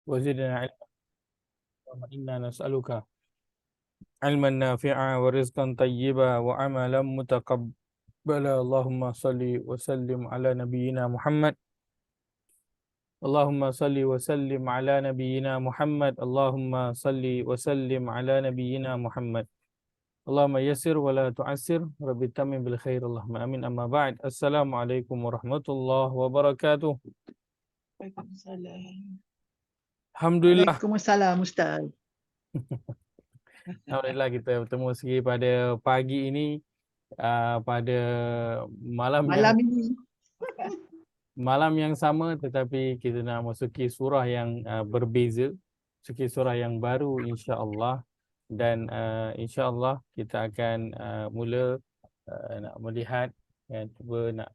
وزدنا علما. اللهم إنا نسألك علما نافعا ورزقا طيبا وعملا متقبلا. اللهم صل وسلم على نبينا محمد. اللهم صل وسلم على نبينا محمد. اللهم صل وسلم على نبينا محمد. اللهم يسر ولا تعسر، رب تمم بالخير، اللهم آمين. أما بعد، السلام عليكم ورحمة الله وبركاته. Waalaikumsalam. Alhamdulillah. Waalaikumsalam Ustaz. Alhamdulillah kita bertemu lagi pada pagi ini, pada malam Malam ini yang sama, tetapi kita nak masuki surah yang berbeza, masuki surah yang baru insya-Allah. Dan insya-Allah kita akan mula nak melihat dan cuba nak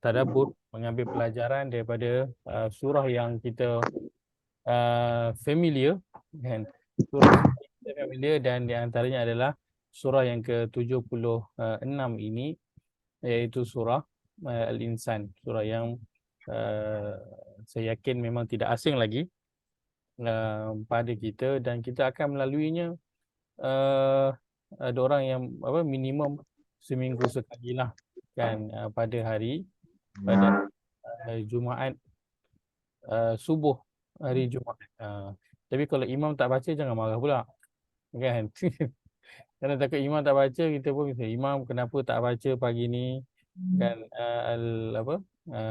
tadabbur, mengambil pelajaran daripada surah yang kita familiar, kan? Surah yang kita familiar, dan di antaranya adalah surah yang ke-76 ini, iaitu surah Al-Insan, surah yang saya yakin memang tidak asing lagi pada kita, dan kita akan melaluinya. Ada orang yang minimum seminggu sekali lah, kan, pada Jumaat, subuh hari Jumaat. Tapi kalau imam tak baca jangan marah pula, kan? Kerana takut imam tak baca, kita pun bisa, imam kenapa tak baca pagi ni, kan?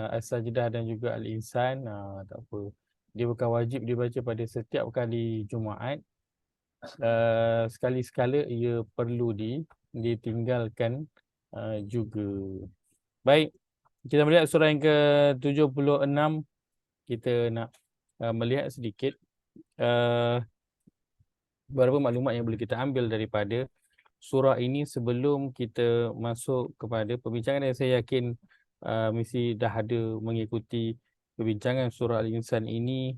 As-Sajdah dan juga Al-Insan, tak apa, dia bukan wajib dibaca pada setiap kali Jumaat. Sekali-sekala ia perlu ditinggalkan juga. Baik, kita melihat surah yang ke-76. Kita nak melihat sedikit beberapa maklumat yang boleh kita ambil daripada surah ini sebelum kita masuk kepada perbincangan. Dan saya yakin mesti dah ada mengikuti perbincangan surah Al-Insan ini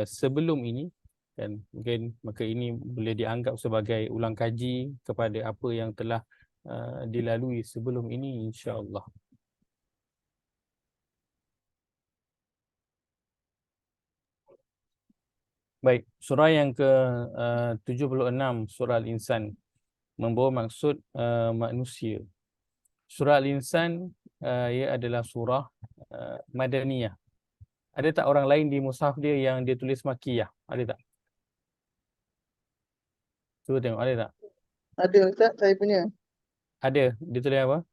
sebelum ini, dan mungkin maka ini boleh dianggap sebagai ulang kaji kepada apa yang telah dilalui sebelum ini, insya-Allah. Baik, surah yang ke-76, surah Al-Insan, membawa maksud manusia. Surah Al-Insan ia adalah surah Madaniyah. Ada tak orang lain di mushaf dia yang dia tulis Makkiyah? Ada tak? Cuba tengok, ada tak? ada Ustaz, saya punya Ada, dia tulis apa?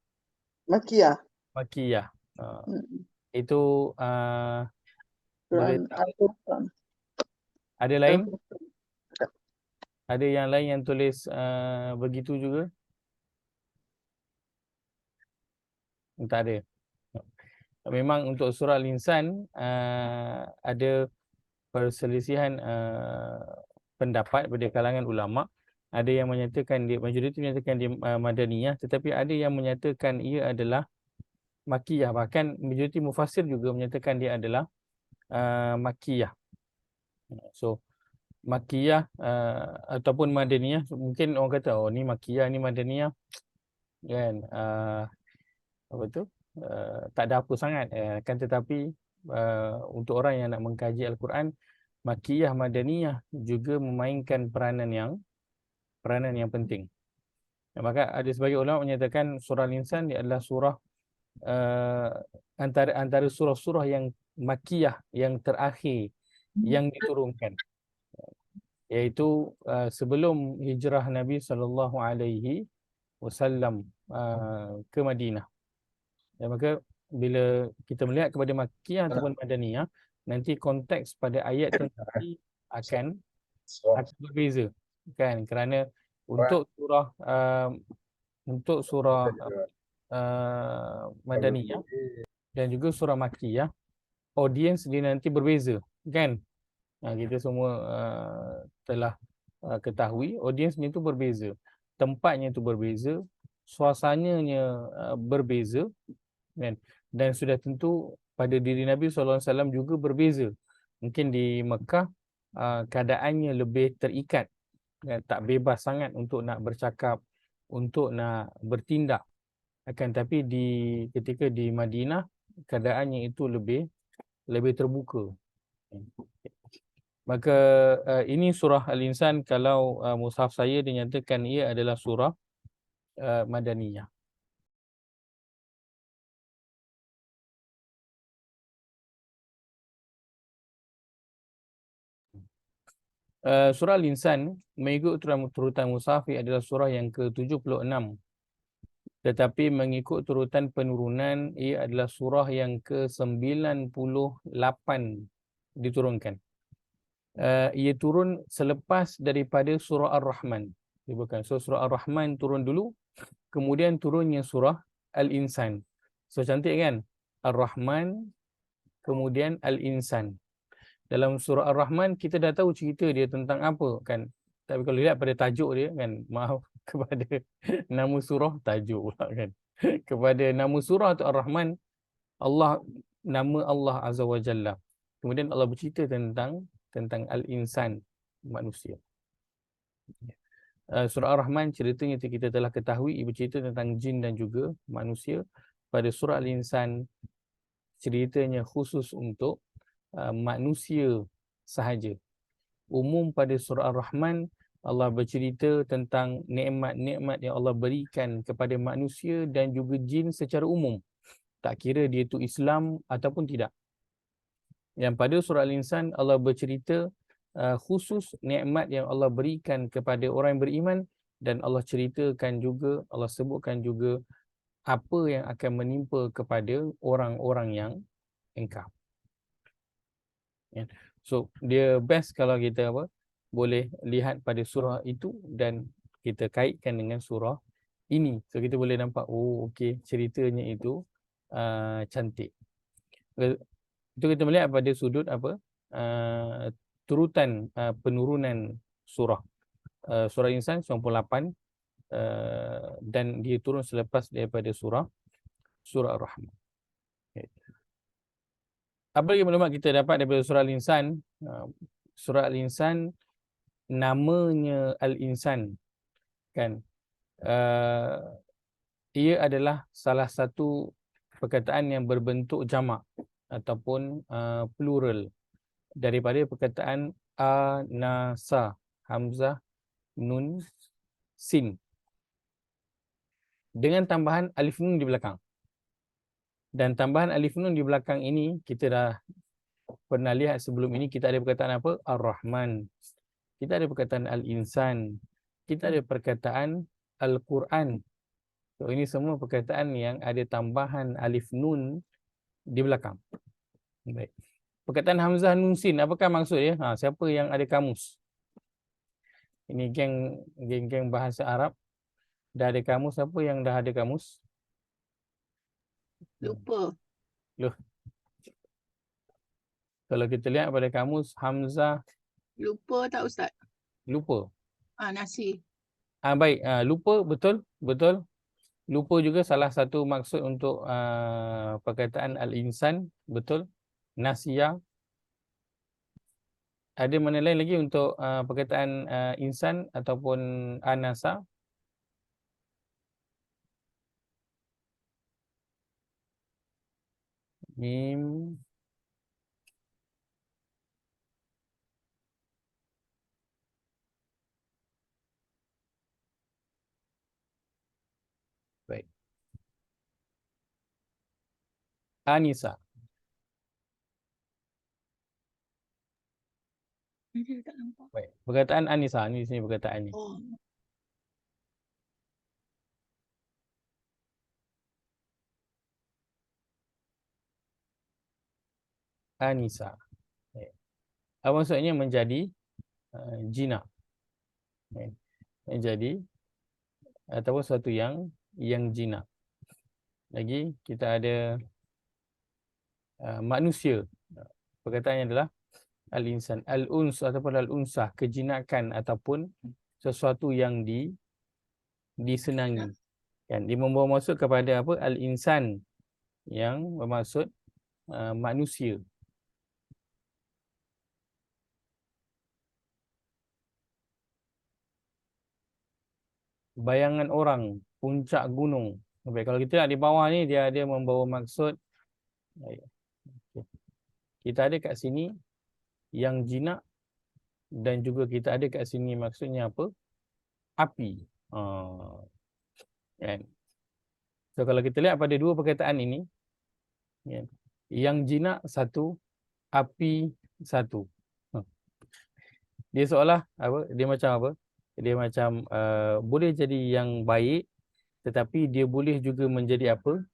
Makkiyah. Makkiyah. Itu boleh Quran tak? Al-Furqan. Ada lain? Ada yang lain yang tulis begitu juga? Tak ada. Memang untuk surah Al-Insan ada perselisihan pendapat pada kalangan ulama. Ada yang menyatakan dia, majoriti menyatakan dia Madaniyah, tetapi ada yang menyatakan ia adalah Makkiyah. Bahkan majoriti mufassir juga menyatakan dia adalah Makkiyah. So Makkiyah ataupun Madaniyah, mungkin orang kata oh ni Makkiyah, ni Madaniyah, kan, apa tu, tak ada apa sangat, kan, tetapi untuk orang yang nak mengkaji Al-Quran, Makkiyah, Madaniyah juga memainkan peranan yang penting. Maka ada sebagian ulama menyatakan surah Al-Insan dia adalah surah antara surah-surah yang Makkiyah yang terakhir yang diturunkan, iaitu sebelum hijrah Nabi SAW ke Madinah. Dan maka bila kita melihat kepada Makkiyah ataupun Madaniyah, nanti konteks pada ayat itu nanti akan berbeza, kan? Kerana untuk surah Madaniyah dan juga surah Makkiyah, audiens dia nanti berbeza, kan? Kita semua telah ketahui audiensnya itu berbeza, tempatnya itu berbeza, suasananya berbeza, kan? Dan sudah tentu pada diri Nabi SAW juga berbeza. Mungkin di Mekah keadaannya lebih terikat, kan? Tak bebas sangat untuk nak bercakap, untuk nak bertindak. Akan tapi ketika di Madinah, keadaannya itu lebih terbuka. Maka ini surah Al-Insan. Kalau mushaf saya dinyatakan ia adalah surah Madaniyah. Surah Al-Insan mengikut turutan mushaf adalah surah yang ke-76. Tetapi mengikut turutan penurunan ia adalah surah yang ke-98 diturunkan. Ia turun selepas daripada surah Ar-Rahman. Bukan. So surah Ar-Rahman turun dulu, kemudian turunnya surah Al-Insan. So cantik kan? Ar-Rahman, kemudian Al-Insan. Dalam surah Ar-Rahman kita dah tahu cerita dia tentang apa kan. Tapi kalau lihat pada tajuk dia kan, maaf kepada nama surah, tajuk pula kan. Kepada nama surah tu Ar-Rahman, Allah, nama Allah Azza wa Jalla. Kemudian Allah bercerita tentang Al-Insan, manusia. Surah Ar-Rahman ceritanya kita telah ketahui, ia bercerita tentang jin dan juga manusia. Pada surah Al-Insan ceritanya khusus untuk manusia sahaja. Umum pada surah Ar-Rahman Allah bercerita tentang nikmat-nikmat yang Allah berikan kepada manusia dan juga jin secara umum. Tak kira dia itu Islam ataupun tidak. Yang pada surah Al-Insan Allah bercerita khusus nikmat yang Allah berikan kepada orang yang beriman, dan Allah ceritakan juga, Allah sebutkan juga apa yang akan menimpa kepada orang-orang yang engkar. So dia best kalau kita boleh lihat pada surah itu dan kita kaitkan dengan surah ini. So kita boleh nampak, oh okey, ceritanya itu cantik. Itu kita melihat pada sudut turutan penurunan surah. Surah Insan 98 dan dia turun selepas daripada surah Ar-Rahman. Okay. Apa lagi maklumat kita dapat daripada surah Al-Insan? Surah Al-Insan namanya Al-Insan kan. Ia adalah salah satu perkataan yang berbentuk jamak ataupun plural daripada perkataan anasa, hamzah, nun, sin, dengan tambahan alif nun di belakang. Dan tambahan alif nun di belakang ini kita dah pernah lihat sebelum ini. Kita ada perkataan apa? Ar-Rahman. Kita ada perkataan Al-Insan. Kita ada perkataan Al-Quran. So ini semua perkataan yang ada tambahan alif nun di belakang. Baik. Perkataan hamzah nun sin, apakah maksud dia? Siapa yang ada kamus? Ini geng bahasa Arab dah ada kamus. Siapa yang dah ada kamus? Lupa. Loh. Kalau kita lihat pada kamus hamzah, Lupa tak Ustaz? lupa. Nasi. Baik, lupa, betul. Lupa juga salah satu maksud untuk perkataan Al-Insan, betul. Nasiya. Ada mana lain lagi untuk perkataan insan ataupun anasa? Mim. Baik. Anisa. Tak nampak. Baik. Perkataan Anisa, ni sini perkataannya. Oh. Anisa. Baik. Apa maksudnya? Menjadi jinak. Baik. Menjadi ataupun sesuatu yang jinak. Lagi kita ada manusia. Perkataannya adalah Al-Insan. Al-Uns ataupun Al-Unsah, kejinakan ataupun sesuatu yang disenangi. Kan? Dia membawa maksud kepada apa? Al-Insan, yang bermaksud manusia. Bayangan orang, puncak gunung. Baik, kalau kita lihat di bawah ni, dia ada membawa maksud. Baik. Kita ada kat sini yang jinak dan juga kita ada kat sini maksudnya apa? Api. Kan? So kalau kita lihat pada dua perkataan ini, kan? Yang jinak satu, api satu. Dia seolah apa? Dia macam apa? Dia macam boleh jadi yang baik, tetapi dia boleh juga menjadi apa?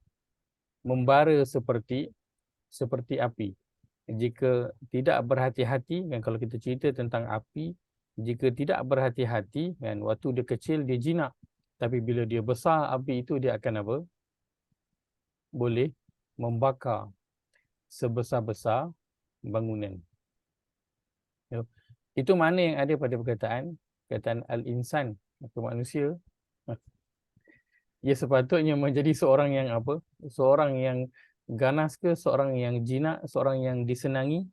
Membara seperti api. Jika tidak berhati-hati, kan, kalau kita cerita tentang api, jika tidak berhati-hati, kan, waktu dia kecil dia jinak, tapi bila dia besar, api itu dia akan apa? Boleh membakar sebesar-besar bangunan. Itu mana yang ada pada perkataan al-insan, manusia. Ia sepatutnya menjadi seorang yang apa? Seorang yang ganas ke, seorang yang jinak, seorang yang disenangi.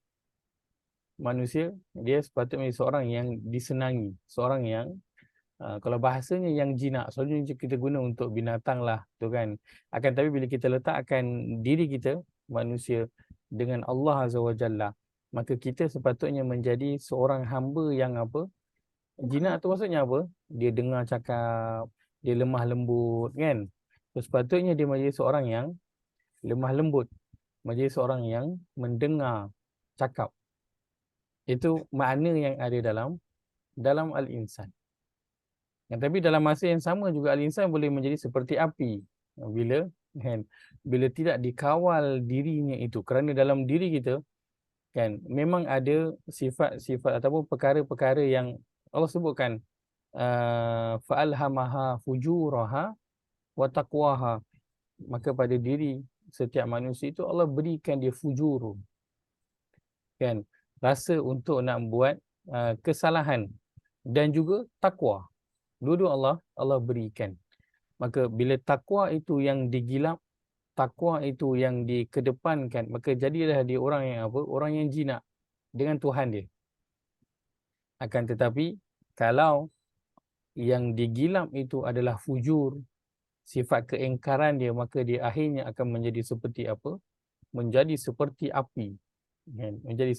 Manusia, dia sepatutnya menjadi seorang yang disenangi, seorang yang kalau bahasanya yang jinak, selalunya kita guna untuk binatang lah, tu kan. Akan tapi bila kita letakkan diri kita manusia dengan Allah Azza wa Jalla, maka kita sepatutnya menjadi seorang hamba yang apa? Jinak tu maksudnya apa? Dia dengar cakap, dia lemah lembut, kan? So, sepatutnya dia menjadi seorang yang lemah lembut, menjadi seorang yang mendengar cakap. Itu makna yang ada dalam al-insan. Tapi dalam masa yang sama juga al-insan boleh menjadi seperti api bila tidak dikawal dirinya itu, kerana dalam diri kita kan memang ada sifat-sifat ataupun perkara-perkara yang Allah sebutkan fa'alhamaha fujuraha wa taqwaha, maka pada diri setiap manusia itu Allah berikan dia fujur, kan, rasa untuk nak buat kesalahan dan juga takwa. Dua-dua Allah berikan. Maka bila takwa itu yang digilap, takwa itu yang dikedepankan, maka jadilah dia orang yang apa? Orang yang jinak dengan Tuhan dia. Akan tetapi kalau yang digilap itu adalah fujur, sifat keingkaran dia, maka dia akhirnya akan menjadi seperti apa? Menjadi seperti api. Menjadi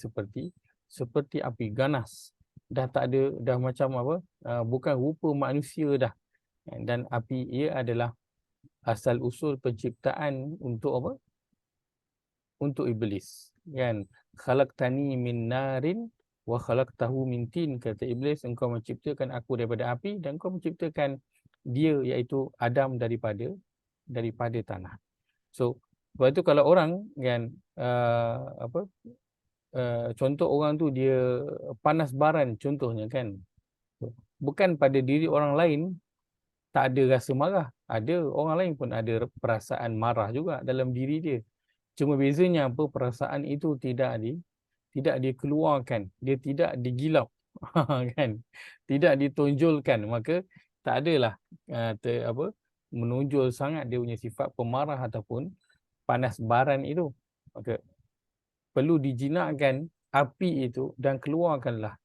seperti api ganas. Dah tak ada, dah macam apa? Bukan rupa manusia dah. Dan api ia adalah asal usul penciptaan untuk apa? Untuk iblis. Kan? Khalaqtani min narin wa khalaqtahu min tin, kata iblis, engkau menciptakan aku daripada api dan engkau menciptakan dia iaitu Adam daripada tanah. So, sebab itu kalau orang kan contoh orang tu dia panas baran contohnya, kan, bukan pada diri orang lain tak ada rasa marah, ada orang lain pun ada perasaan marah juga dalam diri dia, cuma bezanya apa? Perasaan itu tidak dikeluarkan, dia tidak digilap kan, tidak ditonjolkan, maka tak adalah menonjol sangat dia punya sifat pemarah ataupun panas baran itu. Maka perlu dijinakkan api itu dan keluarkanlah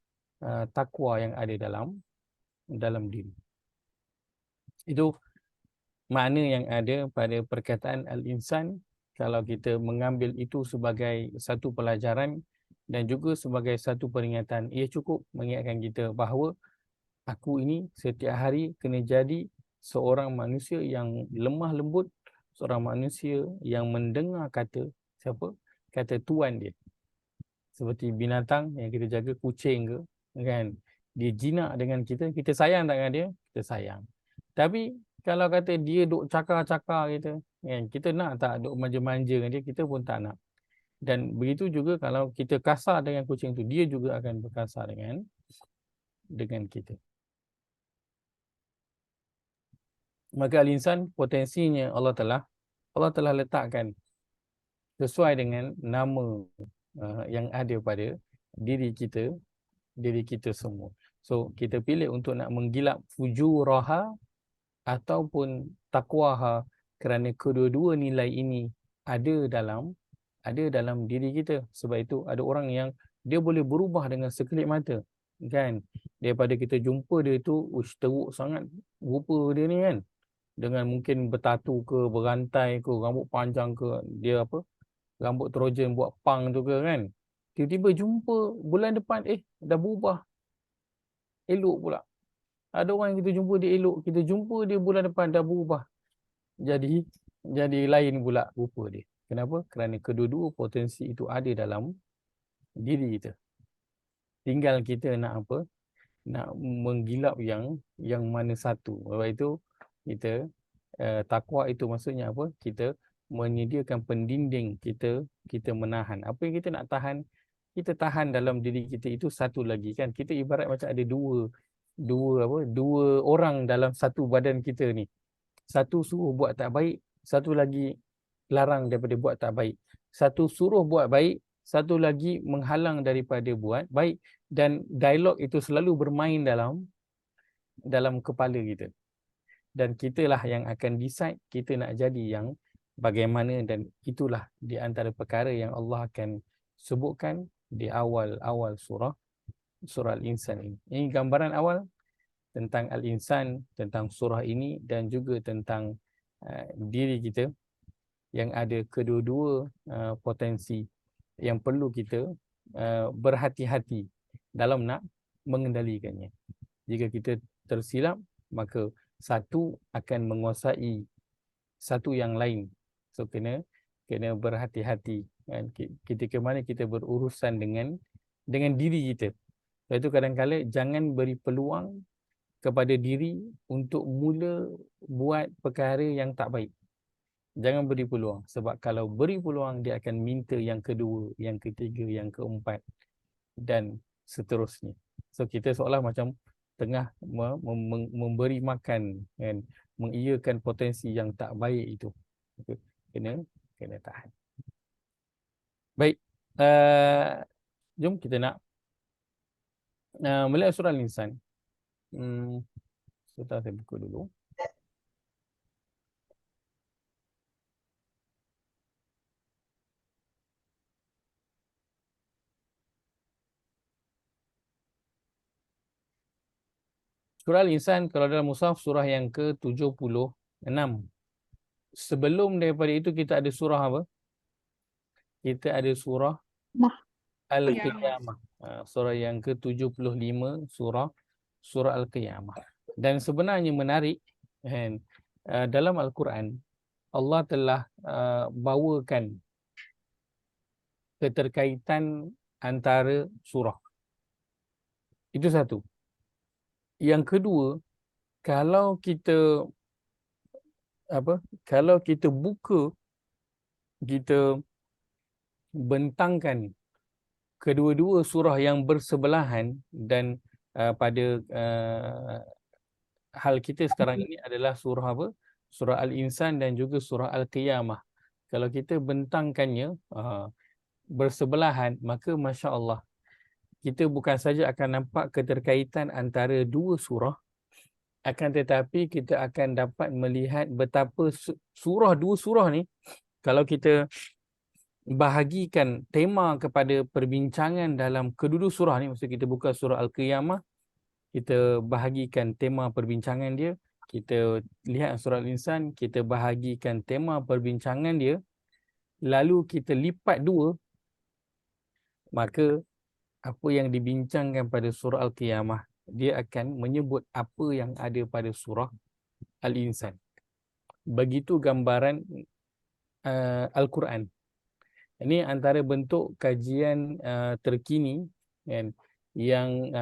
takwa yang ada dalam diri. Itu makna yang ada pada perkataan al-insan. Kalau kita mengambil itu sebagai satu pelajaran dan juga sebagai satu peringatan, ia cukup mengingatkan kita bahawa aku ini setiap hari kena jadi seorang manusia yang lemah lembut, seorang manusia yang mendengar kata siapa? Kata Tuhan dia. Seperti binatang yang kita jaga, kucing ke, kan, dia jinak dengan kita, kita sayang tak dengan dia? Kita sayang. Tapi kalau kata dia duk cakar-cakar kita, kan, kita nak tak duk manja-manja dengan dia? Kita pun tak nak. Dan begitu juga kalau kita kasar dengan kucing tu, dia juga akan berkasar dengan kita. Maka al-insan potensinya Allah telah letakkan sesuai dengan nama yang ada pada diri kita semua. So kita pilih untuk nak menggilap fujuraha ataupun taqwaha, kerana kedua-dua nilai ini ada dalam diri kita. Sebab itu ada orang yang dia boleh berubah dengan sekelip mata, kan, daripada kita jumpa dia tu teruk sangat rupa dia ni, kan, dengan mungkin bertatu ke, berantai ke, rambut panjang ke, dia apa, rambut Trojan buat pang tu ke, kan, tiba-tiba jumpa bulan depan dah berubah elok pula. Ada orang yang kita jumpa dia elok, kita jumpa dia bulan depan dah berubah. Jadi lain pula rupa dia. Kenapa? Kerana kedua-dua potensi itu ada dalam diri kita. Tinggal kita nak apa? Nak menggilap yang mana satu. Sebab itu kita takwa itu maksudnya apa? Kita menyediakan pendinding kita menahan. Apa yang kita nak tahan, kita tahan dalam diri kita itu satu lagi kan. Kita ibarat macam ada dua orang dalam satu badan kita ni. Satu suruh buat tak baik, satu lagi larang daripada buat tak baik. Satu suruh buat baik, satu lagi menghalang daripada buat baik, dan dialog itu selalu bermain dalam kepala kita. Dan kitalah yang akan decide kita nak jadi yang bagaimana, dan itulah di antara perkara yang Allah akan sebutkan di awal surah Al-Insan ini. Ini gambaran awal tentang Al-Insan, tentang surah ini, dan juga tentang diri kita yang ada kedua-dua potensi yang perlu kita berhati-hati dalam nak mengendalikannya. Jika kita tersilap, maka satu akan menguasai satu yang lain. So kena berhati-hati kan, ketika mana kita berurusan dengan diri kita. Sebab itu kadang-kadang jangan beri peluang kepada diri untuk mula buat perkara yang tak baik. Jangan beri peluang, sebab kalau beri peluang dia akan minta yang kedua, yang ketiga, yang keempat dan seterusnya. So kita seolah macam tengah memberi makan kan, mengiyakan potensi yang tak baik itu. Kena tahan. Baik, jom kita nak melihat surah Al-Insan. Sebentar saya buka dulu. Surah Al-Insan kalau dalam mushaf surah yang ke-76. Sebelum daripada itu kita ada surah apa? Kita ada surah Al-Qiyamah. Surah yang ke-75 surah Al-Qiyamah. Dan sebenarnya menarik kan, dalam Al-Quran Allah telah bawakan keterkaitan antara surah. Itu satu. Yang kedua, kalau kita buka, kita bentangkan kedua-dua surah yang bersebelahan, dan pada hal kita sekarang ini adalah surah apa? Surah Al-Insan dan juga surah Al-Qiyamah. Kalau kita bentangkannya bersebelahan, maka Masya Allah, kita bukan saja akan nampak keterkaitan antara dua surah, akan tetapi kita akan dapat melihat betapa dua surah ni, kalau kita bahagikan tema kepada perbincangan dalam kedua-dua surah ni, maksud kita buka surah Al-Qiyamah, kita bahagikan tema perbincangan dia, kita lihat surah Al-Insan, kita bahagikan tema perbincangan dia, lalu kita lipat dua, maka apa yang dibincangkan pada surah Al-Qiyamah, dia akan menyebut apa yang ada pada surah Al-Insan. Begitu gambaran Al-Quran. Ini antara bentuk kajian terkini kan, yang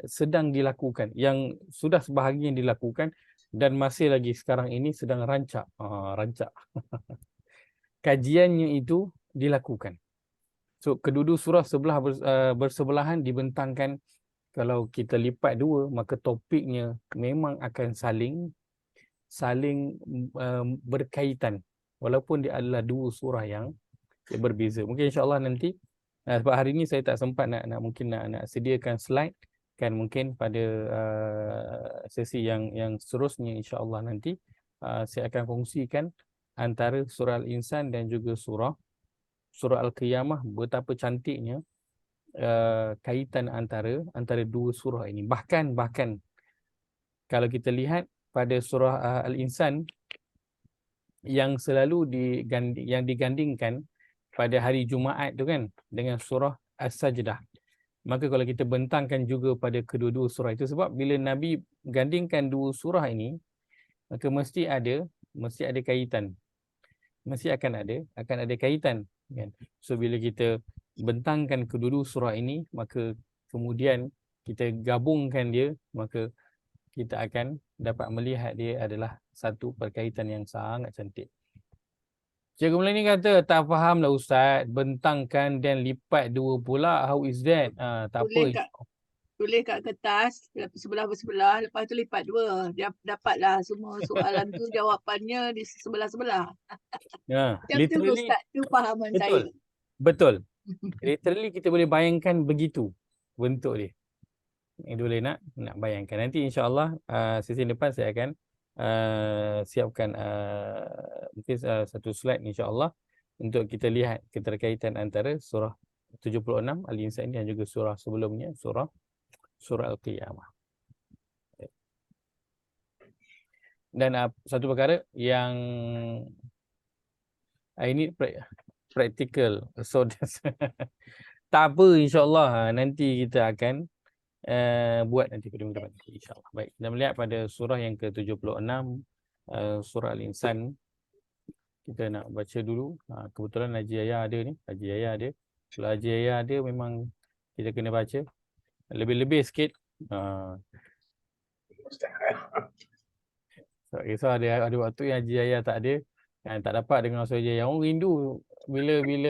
sedang dilakukan, yang sudah sebahagian dilakukan dan masih lagi sekarang ini sedang rancak. Kajiannya itu dilakukan. So kedua-dua surah bersebelahan dibentangkan. Kalau kita lipat dua, maka topiknya memang akan saling berkaitan, walaupun dia adalah dua surah yang berbeza. Mungkin insya-Allah nanti, sebab hari ini saya tak sempat nak sediakan slide kan, mungkin pada sesi yang seterusnya insya-Allah nanti saya akan kongsikan antara surah Al-Insan dan juga surah Al-Qiyamah, betapa cantiknya kaitan antara dua surah ini. Bahkan kalau kita lihat pada surah Al-Insan yang selalu digandingkan pada hari Jumaat tu kan, dengan surah As-Sajdah. maka kalau kita bentangkan juga pada kedua-dua surah itu, sebab bila Nabi gandingkan dua surah ini, maka mesti ada kaitan. Mesti akan ada kaitan, kan? So bila kita bentangkan kedua-dua surah ini, maka kemudian kita gabungkan dia, maka kita akan dapat melihat dia adalah satu perkaitan yang sangat cantik. Cikgu Melani kata, tak fahamlah Ustaz, bentangkan dan lipat dua pula, how is that? Tak Tulis apa. tulis kat kertas sebelah bersebelah, lepas tu lipat dua. Dia dapatlah semua soalan tu jawapannya di sebelah-sebelah. Macam tu Literally, Ustaz, tu fahaman saya. betul. Literally kita boleh bayangkan begitu bentuk dia. Ini boleh nak bayangkan. Nanti insya-Allah sesi depan saya akan siapkan mungkin satu slide insya-Allah untuk kita lihat keterkaitan antara surah 76 Al-Insan dan juga surah sebelumnya, surah Al-Qiyamah. Dan satu perkara yang ini practical, so tak apa, insya-Allah nanti kita akan buat nanti pada minggu depan, insya-Allah. Baik, kita melihat pada surah yang ke-76, surah Al-Insan. Kita nak baca dulu. Kebetulan Haji Yahya ada ni, Haji Yahya ada. Kalau Haji Yahya ada, memang kita kena baca lebih-lebih sikit. Tak kisah ada waktu yang Haji Yahya tak ada, kan, tak dapat dengan Ustaz Haji Yahya. Orang rindu bila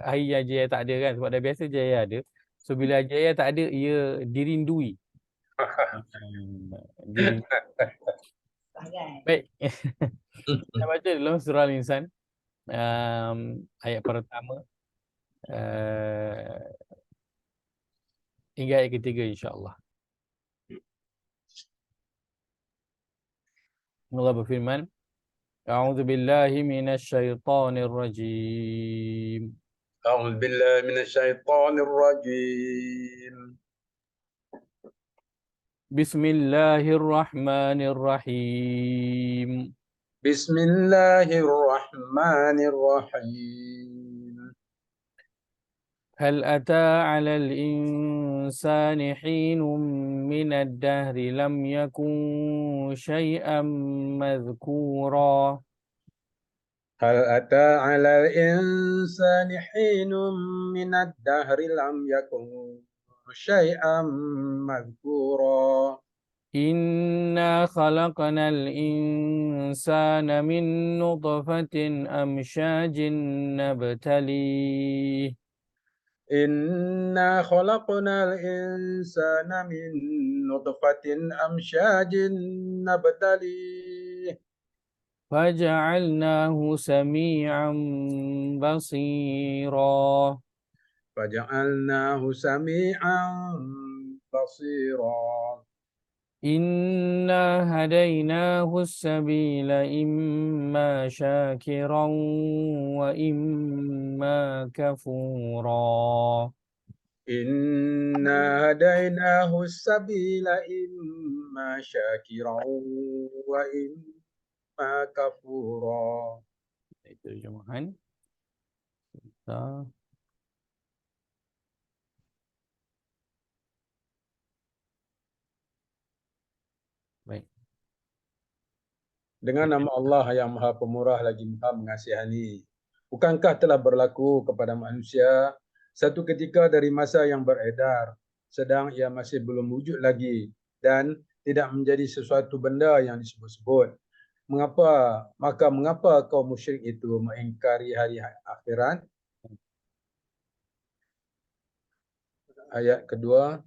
hari Haji Yahya tak ada, kan, sebab dah biasa Haji Yahya ada. So bila Haji Yahya tak ada, ia dirindui. Baik. Kita baca dulu surah Al-Insan, ayat pertama hingga ayat ketiga, insya-Allah. Allah berfirman, A'udzu billahi minasyaitonir rajim. أعوذ بالله من الشيطان الرجيم. Bismillahirrahmanirrahim. بسم الله الرحمن الرحيم. هل أتى على الإنسان حين من الدهر لم يكن شيئا مذكورا. هل أتى على الإنسان حين من الدهر لم يكن شيئا مذكورا. إنا خلقنا الإنسان من نطفة أمشاج نبتليه. إنا خلقنا الإنسان من نطفة أمشاج نبتليه. فجعلناه سميعا بصيرا. فجعلناه سميعا بصيرا. إنا هديناه السبيل إما شاكرا وإما كفورا. إنا هديناه السبيل إما شاكرا وإما كفورا. Itu terjemahan. Kita baik. Dengan nama Allah yang Maha Pemurah lagi Maha Mengasihani. Bukankah telah berlaku kepada manusia satu ketika dari masa yang beredar, sedang ia masih belum wujud lagi dan tidak menjadi sesuatu benda yang disebut-sebut. Mengapa kaum musyrik itu mengingkari hari akhirat? Ayat kedua.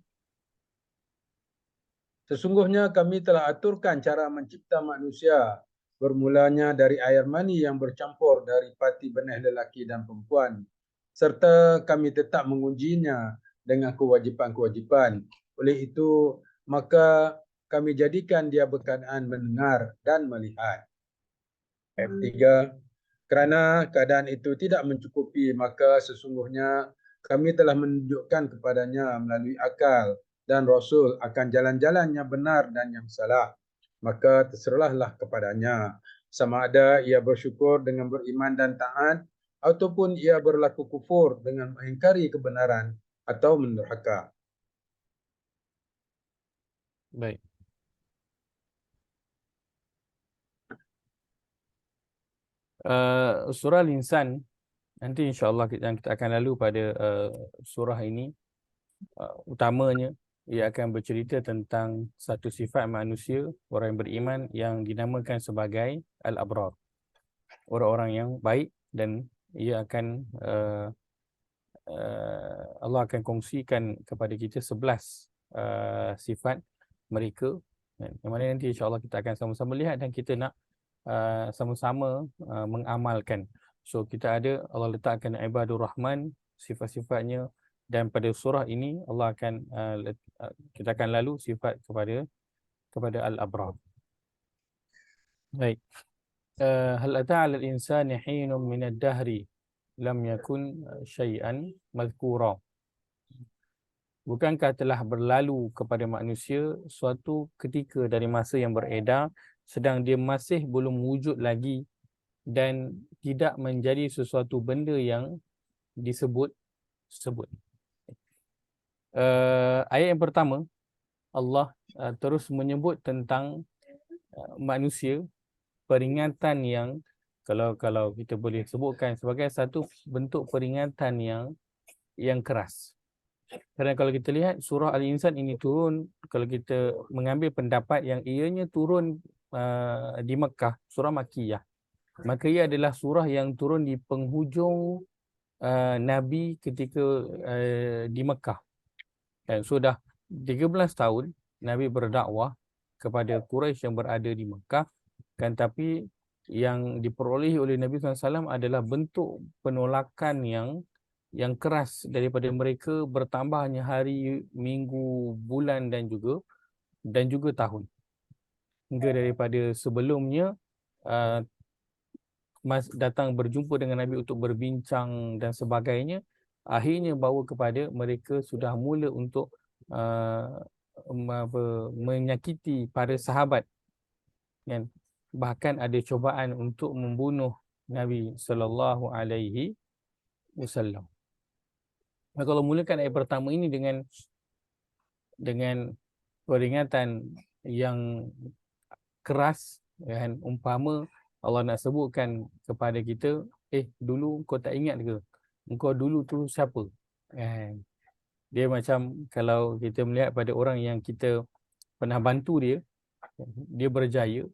Sesungguhnya kami telah aturkan cara mencipta manusia bermulanya dari air mani yang bercampur dari pati benih lelaki dan perempuan, serta kami tetap mengujinya dengan kewajipan-kewajipan. Oleh itu, maka kami jadikan dia berkeadaan mendengar dan melihat. Ayat 3. Kerana keadaan itu tidak mencukupi, maka sesungguhnya kami telah menunjukkan kepadanya melalui akal dan Rasul akan jalan-jalan yang benar dan yang salah. Maka terserahlah kepadanya, sama ada ia bersyukur dengan beriman dan taat, ataupun ia berlaku kufur dengan mengingkari kebenaran atau mendurhaka. Baik. Surah Al-Insan nanti insya-Allah kita akan lalu pada surah ini, utamanya ia akan bercerita tentang satu sifat manusia, orang yang beriman yang dinamakan sebagai Al-Abrar, orang-orang yang baik, dan ia akan Allah akan kongsikan kepada kita 11 sifat mereka, yang mana nanti insya-Allah kita akan sama-sama lihat dan kita nak sama-sama mengamalkan. So kita ada, Allah letakkan ibadur Rahman, sifat-sifatnya, dan pada surah ini Allah akan kita akan lalu sifat kepada Al-Abrar. Baik. Hal ata 'alal insani hinun minad dahri lam yakun syai'an madhkura. Bukankah telah berlalu kepada manusia suatu ketika dari masa yang beredar sedang dia masih belum wujud lagi dan tidak menjadi sesuatu benda yang disebut. Ayat yang pertama, Allah terus menyebut tentang manusia, peringatan yang kalau kita boleh sebutkan sebagai satu bentuk peringatan yang keras. Kerana kalau kita lihat surah Al-Insan ini turun, kalau kita mengambil pendapat yang ianya turun di Mekah, surah Makkiyah, maka ia adalah surah yang turun di penghujung Nabi ketika di Mekah. Dan sudah 13 tahun Nabi berdakwah kepada Quraisy yang berada di Mekah, kan, tapi yang diperolehi oleh Nabi SAW adalah bentuk penolakan yang keras daripada mereka, bertambahnya hari, minggu, bulan dan juga tahun. Hingga daripada sebelumnya datang berjumpa dengan Nabi untuk berbincang dan sebagainya, akhirnya bawa kepada mereka sudah mula untuk menyakiti para sahabat, kan? Bahkan ada cubaan untuk membunuh Nabi sallallahu alaihi wasallam. Kalau mulakan ayat pertama ini dengan peringatan yang keras, kan, umpama Allah nak sebutkan kepada kita, dulu kau tak ingat ke? Engkau dulu tu siapa? Dia macam kalau kita melihat pada orang yang kita pernah bantu dia berjaya,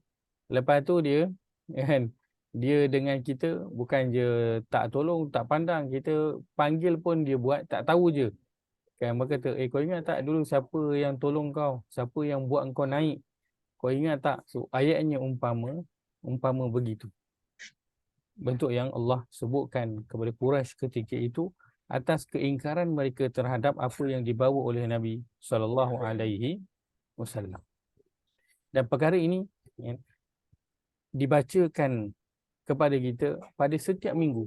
lepas tu dia, kan, dia dengan kita bukan je tak tolong, tak pandang, kita panggil pun dia buat tak tahu je. Kan, mereka kata, kau ingat tak dulu siapa yang tolong kau? Siapa yang buat kau naik? Kau ingat tak? So ayatnya umpama begitu. Bentuk yang Allah sebutkan kepada Quraisy ketika itu atas keingkaran mereka terhadap apa yang dibawa oleh Nabi sallallahu alaihi wasallam. Dan perkara ini dibacakan kepada kita pada setiap minggu.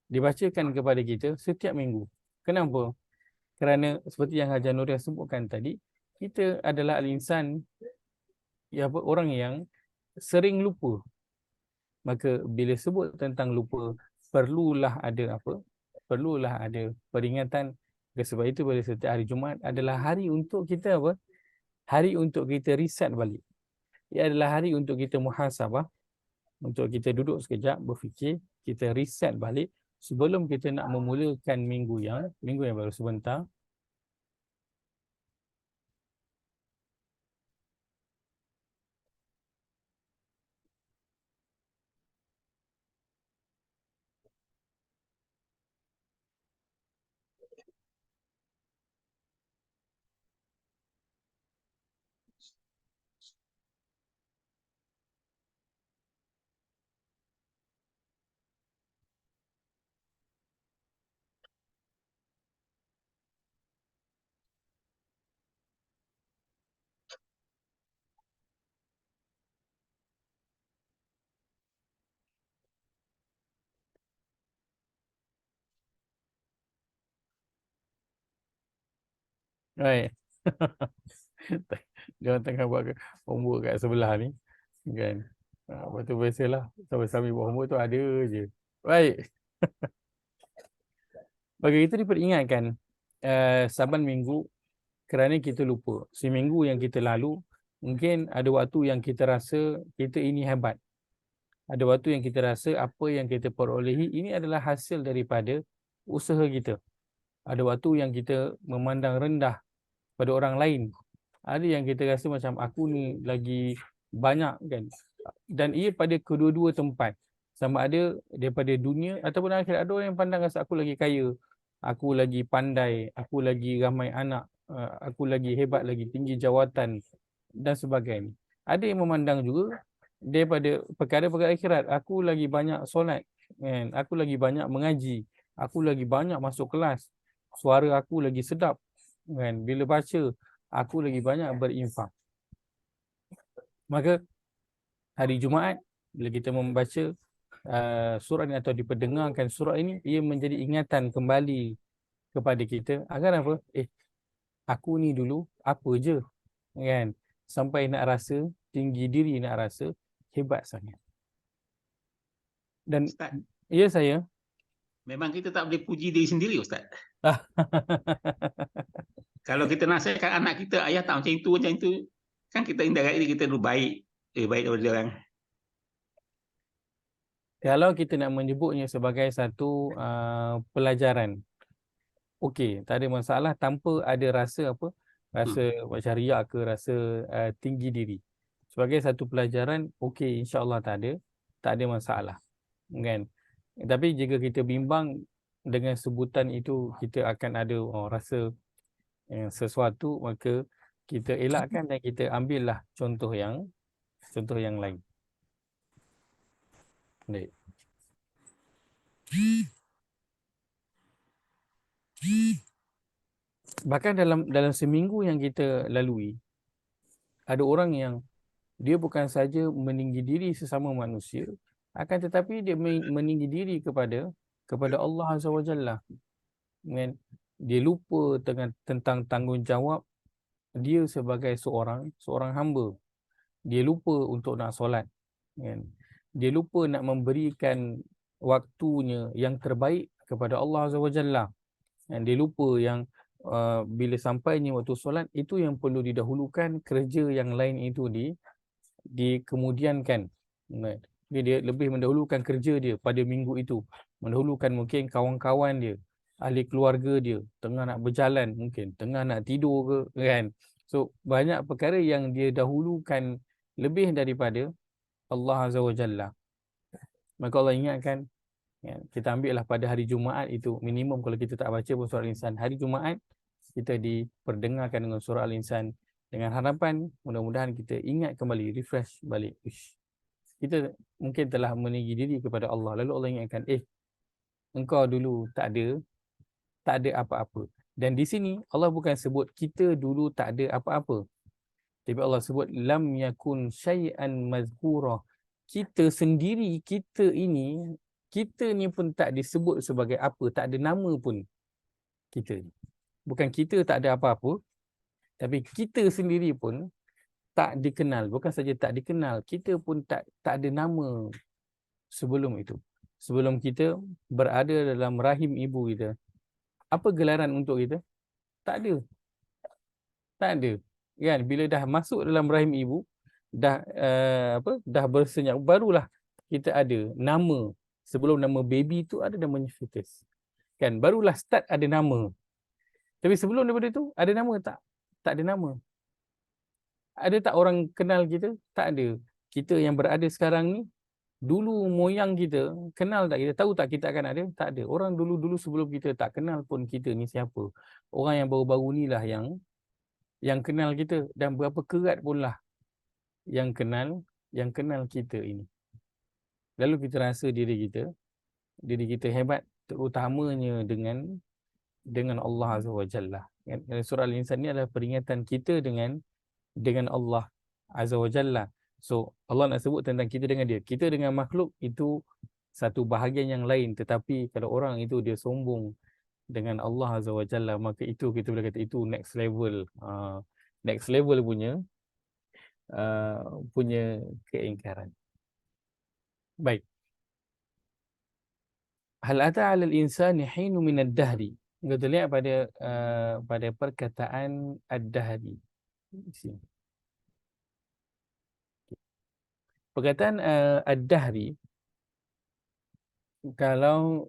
Dibacakan kepada kita setiap minggu. Kenapa? Kerana seperti yang Hajar Nuriyah sebutkan tadi, kita adalah al-insan, orang yang sering lupa. Maka bila sebut tentang lupa, perlulah ada apa? Perlulah ada peringatan. Sebab itu pada setiap hari Jumaat adalah hari untuk kita apa? Hari untuk kita reset balik. Ia adalah hari untuk kita muhasabah, untuk kita duduk sekejap, berfikir, kita reset balik sebelum kita nak memulakan minggu yang baru sebentar. Right. Jangan tengah buat homework kat sebelah ni, kan. Lepas tu biasalah sambil buat homework tu ada je. Baik. Bagi itu diperingatkan saban minggu kerana kita lupa. Seminggu yang kita lalu, mungkin ada waktu yang kita rasa kita ini hebat. Ada waktu yang kita rasa apa yang kita perolehi ini adalah hasil daripada usaha kita. Ada waktu yang kita memandang rendah pada orang lain. Ada yang kita rasa macam aku ni lagi banyak kan. Dan ia pada kedua-dua tempat. Sama ada daripada dunia ataupun akhirat. Ada orang yang pandang rasa aku lagi kaya, aku lagi pandai, aku lagi ramai anak, aku lagi hebat, lagi tinggi jawatan dan sebagainya. Ada yang memandang juga daripada perkara-perkara akhirat, aku lagi banyak solat, kan? Aku lagi banyak mengaji, aku lagi banyak masuk kelas, suara aku lagi sedap, kan? Bila baca, aku lagi banyak berinfak. Maka hari Jumaat bila kita membaca surah ini atau diperdengarkan surah ini, ia menjadi ingatan kembali kepada kita agar apa? Aku ni dulu apa je, kan? Sampai nak rasa tinggi diri, nak rasa hebat sangat. Dan Ustaz, ya saya memang kita tak boleh puji diri sendiri, Ustaz. Kalau kita nasihatkan anak kita, ayah tak macam itu, kan kita indirectly kita dulu baik daripada dia orang. kalau kita nak menyebutnya sebagai satu pelajaran, okey, tak ada masalah tanpa ada rasa apa? Rasa macam riak ke, rasa tinggi diri. Sebagai satu pelajaran, okey, insya-Allah tak ada masalah. Kan? Tapi jika kita bimbang dengan sebutan itu, kita akan ada rasa sesuatu, maka kita elakkan dan kita ambillah contoh yang lain. Baik. Bahkan dalam seminggu yang kita lalui, ada orang yang dia bukan saja meninggi diri sesama manusia, akan tetapi dia meninggi diri kepada Allah Azza wa Jalla. Dia lupa tentang tanggungjawab dia sebagai seorang hamba. Dia lupa untuk nak solat. Dia lupa nak memberikan waktunya yang terbaik kepada Allah Azza wa Jalla. Dia lupa yang bila sampainya waktu solat, itu yang perlu didahulukan, kerja yang lain itu dikemudiankan. Dia lebih mendahulukan kerja dia pada minggu itu, mendahulukan mungkin kawan-kawan dia, ahli keluarga dia, tengah nak berjalan mungkin, tengah nak tidur ke, kan. So banyak perkara yang dia dahulukan lebih daripada Allah Azza wa Jalla. Maka Allah ingatkan, kita ambil lah pada hari Jumaat itu, minimum kalau kita tak baca pun surah Al-Insan, hari Jumaat kita diperdengarkan dengan surah Al-Insan, dengan harapan mudah-mudahan kita ingat kembali, refresh balik. Kita mungkin telah meninggi diri kepada Allah, lalu Allah ingatkan, engkau dulu tak ada apa-apa. Dan di sini Allah bukan sebut kita dulu tak ada apa-apa, tapi Allah sebut lam yakun syai'an mazkura. Kita sendiri, kita ni pun tak disebut sebagai apa, tak ada nama pun kita. Bukan kita tak ada apa-apa, tapi kita sendiri pun tak dikenal. Bukan saja tak dikenal, kita pun tak ada nama sebelum itu. Sebelum kita berada dalam rahim ibu kita, apa gelaran untuk kita? Tak ada. Tak ada. Kan, bila dah masuk dalam rahim ibu, dah bersenyap, barulah kita ada nama. Sebelum nama baby tu ada namanya fetus. Kan, barulah start ada nama. Tapi sebelum daripada tu ada nama tak? Tak ada nama. Ada tak orang kenal kita? Tak ada. Kita yang berada sekarang ni, dulu moyang kita kenal tak kita? Tahu tak kita akan ada? Tak ada. Orang dulu-dulu sebelum kita tak kenal pun kita ni siapa. Orang yang baru-baru ni lah yang kenal kita, dan berapa kerat pun lah yang kenal kita ini. Lalu kita rasa diri kita hebat, terutamanya dengan Allah Azza wa Jalla. Surah Al-Insan ni adalah peringatan kita dengan Allah Azza wa Jalla. So Allah nak sebut tentang kita dengan dia. Kita dengan makhluk itu satu bahagian yang lain, tetapi kalau orang itu dia sombong dengan Allah Azza wa Jalla, maka itu kita boleh kata itu next level. Next level punya keingkaran. Baik. Hal ata 'alal insani hinun minad dahri Kita lihat pada perkataan ad-dahri. Di sini. Perkataan ad-dahri, kalau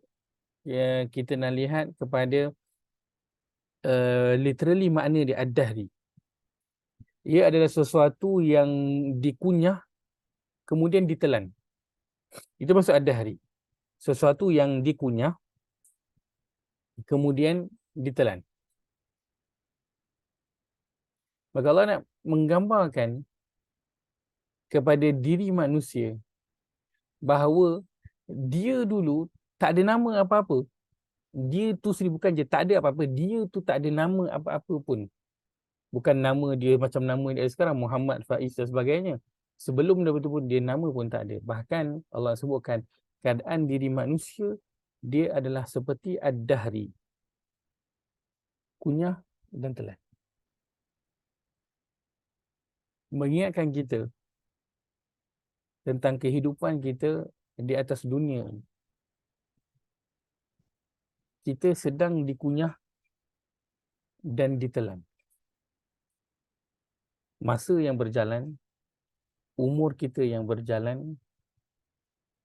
kita nak lihat kepada literally makna dia ad-dahri, ia adalah sesuatu yang dikunyah kemudian ditelan. Itu maksud ad-dahri. Sesuatu yang dikunyah kemudian ditelan. Maka Allah nak menggambarkan kepada diri manusia bahawa dia dulu tak ada nama apa-apa. Dia tu sendiri bukan je tak ada apa-apa. Dia tu tak ada nama apa-apa pun. Bukan nama dia macam nama dia sekarang, Muhammad, Faiz dan sebagainya. Sebelum daripada pun dia nama pun tak ada. Bahkan Allah sebutkan keadaan diri manusia, dia adalah seperti ad-dahri. Kunyah dan telan. Mengingatkan kita tentang kehidupan kita di atas dunia. Kita sedang dikunyah dan ditelan. Masa yang berjalan, umur kita yang berjalan,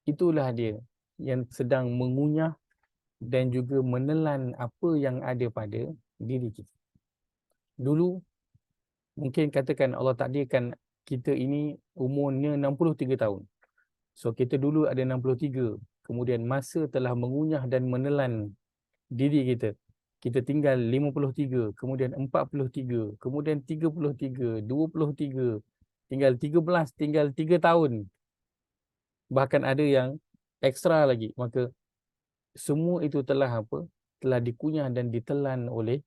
itulah dia yang sedang mengunyah dan juga menelan apa yang ada pada diri kita. Dulu, mungkin katakan Allah takdirkan kita ini umurnya 63 tahun. So, kita dulu ada 63. Kemudian masa telah mengunyah dan menelan diri kita. Kita tinggal 53, kemudian 43, kemudian 33, 23, tinggal 13, tinggal 3 tahun. Bahkan ada yang ekstra lagi. Maka semua itu telah apa? Telah dikunyah dan ditelan oleh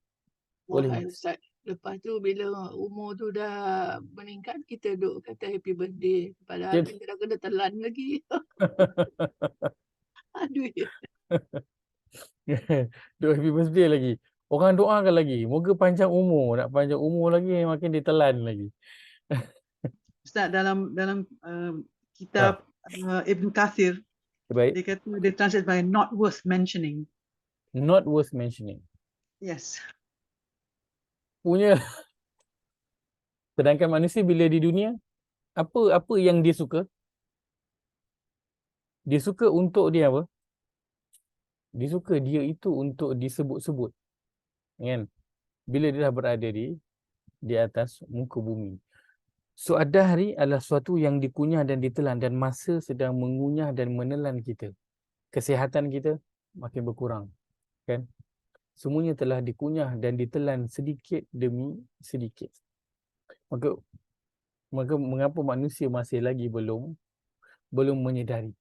Wahai Ustaz, lepas tu bila umur tu dah meningkat, kita duk kata happy birthday. Padahal Kita- kita dah kena telan lagi. Aduh. Doa happy birthday lagi. Orang doakan lagi. Moga panjang umur. Nak panjang umur lagi, makin ditelan lagi. Ustaz, dalam kitab Ibn Kathir, Baik. dia kata dia translate by not worth mentioning. Not worth mentioning. Yes. Punya. Sedangkan manusia bila di dunia, apa yang dia suka? Dia suka untuk dia apa? Dia suka dia itu untuk disebut-sebut. Kan? Bila dia dah berada di atas muka bumi. So ad-dahri adalah sesuatu yang dikunyah dan ditelan, dan masa sedang mengunyah dan menelan kita. Kesihatan kita makin berkurang. Kan? Semuanya telah dikunyah dan ditelan sedikit demi sedikit. Maka mengapa manusia masih lagi belum menyedari?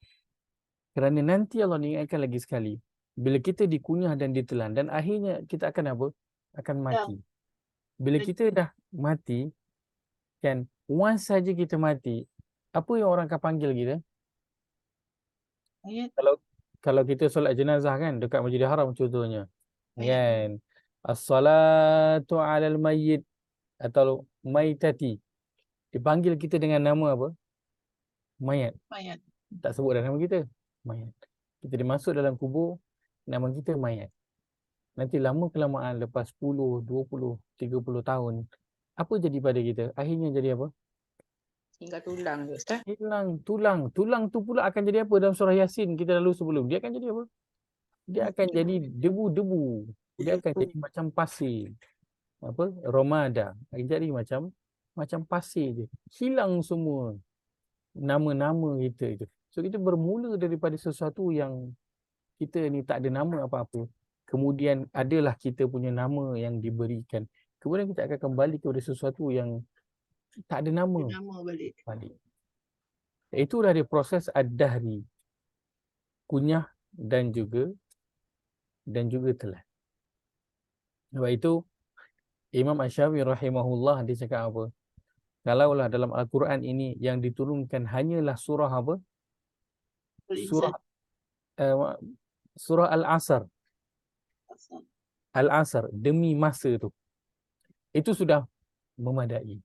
Kerana nanti Allah ingatkan lagi sekali, bila kita dikunyah dan ditelan, dan akhirnya kita akan apa? Akan mati. Bila kita dah mati, kan, once saja kita mati, apa yang orang akan panggil kita? Ayat. Kalau kita solat jenazah kan, dekat Masjidil Haram contohnya, Ayat. kan, as-salatu 'alal mayyit atau maitati, dipanggil kita dengan nama apa? Mayat. Ayat. Tak sebut dah nama kita, mayat. Kita dimasuk dalam kubur, nama kita mayat. Nanti lama kelamaan, lepas 10, 20, 30 tahun, apa jadi pada kita? Akhirnya jadi apa? Tinggal tulang je, Ustaz. Hilang tulang. Tulang tu pula akan jadi apa? Dalam surah Yasin kita lalu sebelum, dia akan jadi apa? Dia akan jadi debu-debu. Dia akan jadi macam pasir. Apa? Romada. Akan jadi macam pasir je. Hilang semua nama-nama kita itu. So kita bermula daripada sesuatu yang kita ni tak ada nama apa-apa. Kemudian adalah kita punya nama yang diberikan. Kemudian kita akan kembali kepada sesuatu yang tak ada nama Nama balik. balik. Itulah dia proses ad-dahri. Kunyah dan juga telan. Sebab itu Imam Asy-Syafi'i rahimahullah dia cakap apa? Kalaulah dalam Al-Quran ini yang diturunkan hanyalah surah apa? Surah Al-Asr. Al-Asr, demi masa tu. Itu sudah memadai.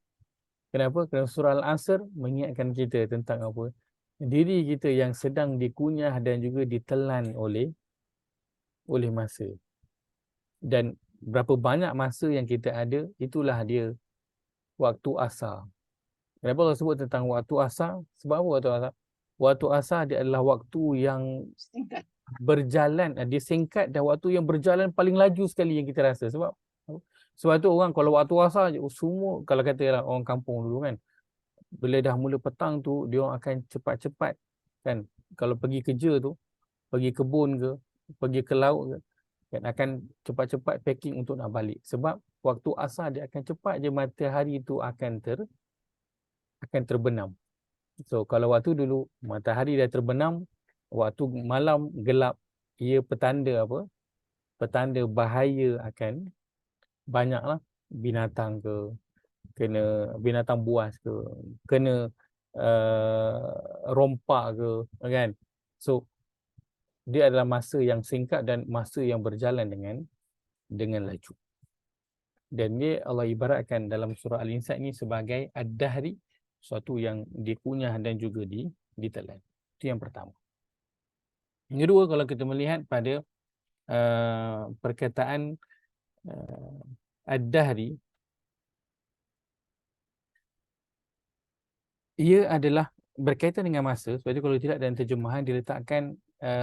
Kenapa? Kerana surah Al-Asr mengingatkan kita tentang apa? Diri kita yang sedang dikunyah dan juga ditelan oleh masa. Dan berapa banyak masa yang kita ada, itulah dia waktu asar. Kenapa Allah sebut tentang waktu asar? Sebab apa waktu asar? Waktu asar dia adalah waktu yang Singkat. berjalan, dia singkat, dan waktu yang berjalan paling laju sekali yang kita rasa. Sebab tu orang kalau waktu asar je, semua, kalau kata orang kampung dulu kan, bila dah mula petang tu, dia orang akan cepat-cepat kan. Kalau pergi kerja tu, pergi kebun ke, pergi ke laut ke, kan, akan cepat-cepat packing untuk nak balik. Sebab waktu asar dia akan cepat je matahari tu akan terbenam. So kalau waktu dulu matahari dah terbenam, waktu malam gelap, ia petanda apa? Petanda bahaya akan banyaklah binatang ke, kena binatang buas ke, kena rompak ke, kan. So dia adalah masa yang singkat dan masa yang berjalan dengan laju. Dan dia Allah ibaratkan dalam surah Al-Insan ini sebagai ad-dahri, suatu yang dikunyah dan juga ditelan. Itu yang pertama. Yang kedua, kalau kita melihat pada perkataan ad-dahri, ia adalah berkaitan dengan masa. Sebab itu kalau tidak dalam terjemahan diletakkan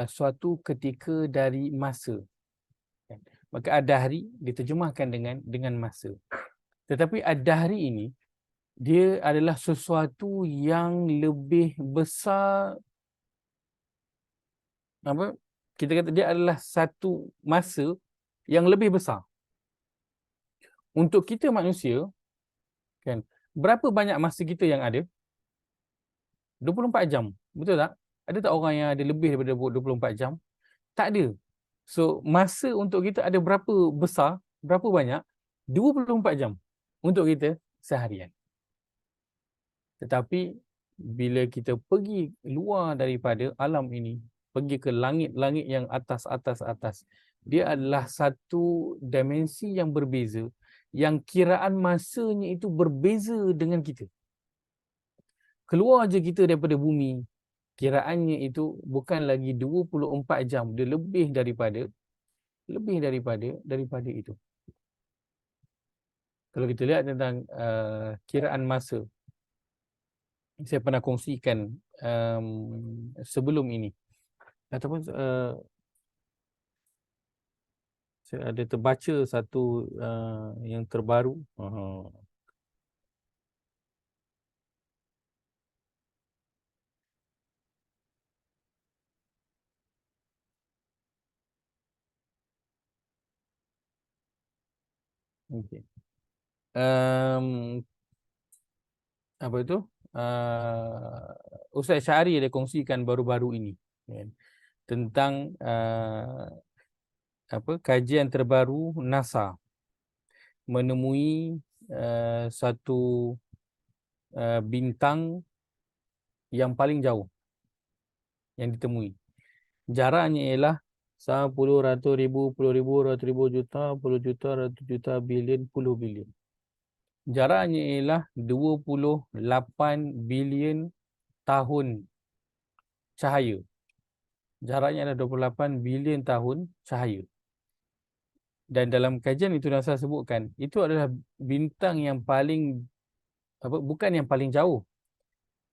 suatu ketika dari masa. Maka ad-dahri diterjemahkan dengan masa. Tetapi ad-dahri ini dia adalah sesuatu yang lebih besar. Apa? Kita kata dia adalah satu masa yang lebih besar. Untuk kita manusia, kan, berapa banyak masa kita yang ada? 24 jam. Betul tak? Ada tak orang yang ada lebih daripada 24 jam? Tak ada. So, masa untuk kita ada berapa besar, berapa banyak? 24 jam untuk kita seharian. Tetapi, bila kita pergi luar daripada alam ini, pergi ke langit-langit yang atas, dia adalah satu dimensi yang berbeza, yang kiraan masanya itu berbeza dengan kita. Keluar je kita daripada bumi, kiraannya itu bukan lagi 24 jam, dia lebih daripada itu. Kalau kita lihat tentang kiraan masa, saya pernah kongsikan sebelum ini, ataupun saya ada terbaca satu yang terbaru. Okay. Apa itu? Ustaz Syari ada kongsikan baru-baru ini, kan, tentang kajian terbaru NASA menemui satu bintang yang paling jauh yang ditemui. Jaraknya ialah 10, 100,000, 10,000, 100,000 juta, 10 juta, 100 juta, bilion, puluh bilion. Jaraknya ialah 28 bilion tahun cahaya. Jaraknya adalah 28 bilion tahun cahaya. Dan dalam kajian itu NASA sebutkan, itu adalah bintang yang paling, bukan yang paling jauh,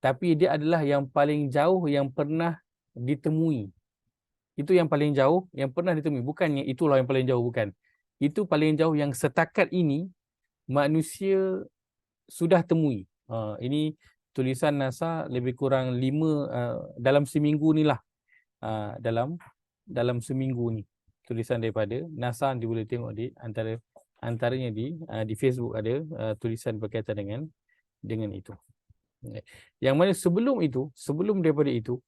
tapi dia adalah yang paling jauh yang pernah ditemui. Itu yang paling jauh yang pernah ditemui. Bukannya itulah yang paling jauh, bukan. Itu paling jauh yang setakat ini manusia sudah temui. Ini tulisan NASA lebih kurang 5 dalam seminggu ni lah. Dalam seminggu ni. Tulisan daripada NASA, dia boleh tengok di antaranya di Facebook ada tulisan berkaitan dengan itu. Yang mana sebelum daripada itu,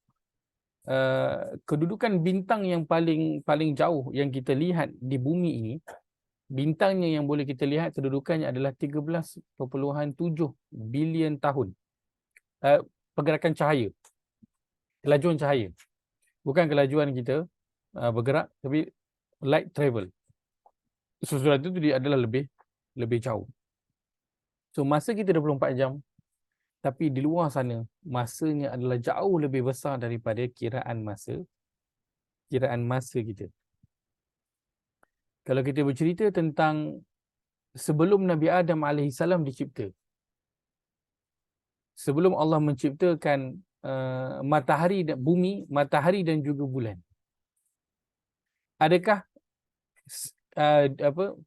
kedudukan bintang yang paling jauh yang kita lihat di bumi ini, bintangnya yang boleh kita lihat kedudukannya adalah 13.7 bilion tahun. Pergerakan cahaya, kelajuan cahaya, bukan kelajuan kita bergerak, tapi light travel. Sesuatu itu dia adalah lebih jauh. So masa kita 24 jam, tapi di luar sana masanya adalah jauh lebih besar daripada kiraan masa kita. Kalau kita bercerita tentang sebelum Nabi Adam alaihissalam dicipta, sebelum Allah menciptakan matahari dan bumi, matahari dan juga bulan, adakah